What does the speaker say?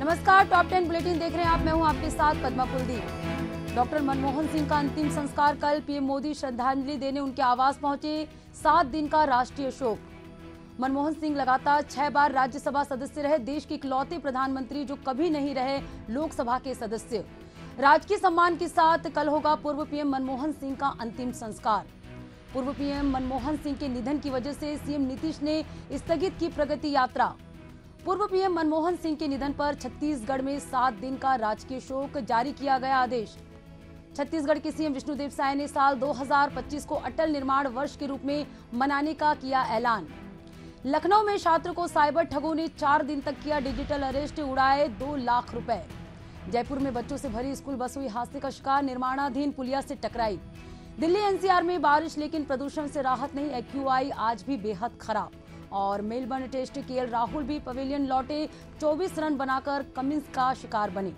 नमस्कार, top 10 bulletin देख रहे हैं आप। मैं हूं आपके साथ पद्मा कुलदीप। डॉक्टर मनमोहन सिंह का अंतिम संस्कार कल। पीएम मोदी श्रद्धांजलि देने उनके आवास पहुंचे। 7 दिन का राष्ट्रीय शोक। मनमोहन सिंह लगातार 6 बार राज्यसभा सदस्य रहे। देश के इकलौते प्रधानमंत्री जो कभी नहीं रहे लोकसभा के सदस्य। राजकीय सम्मान के साथ कल होगा पूर्व पीएम मनमोहन सिंह का अंतिम संस्कार। पूर्व पीएम मनमोहन सिंह के निधन की वजह से सीएम नीतीश ने स्थगित की प्रगति यात्रा। पूर्व पीएम मनमोहन सिंह के निधन पर छत्तीसगढ़ में 7 दिन का राजकीय शोक जारी किया गया आदेश। छत्तीसगढ़ के सीएम विष्णुदेव साय ने साल 2025 को अटल निर्माण वर्ष के रूप में मनाने का किया ऐलान। लखनऊ में छात्र को साइबर ठगों ने 4 दिन तक किया डिजिटल अरेस्ट, उड़ाए 2 लाख रुपए। जयपुर में बच्चों से भरी स्कूल बस हुई हादसे का शिकार, निर्माणाधीन पुलिया से टकराई। दिल्ली एनसीआर में बारिश लेकिन प्रदूषण से राहत नहीं, एक्यूआई आज भी बेहद खराब। और मेलबर्न टेस्ट केएल राहुल भी पवेलियन लौटे, 24 रन बनाकर कमिंस का शिकार बने।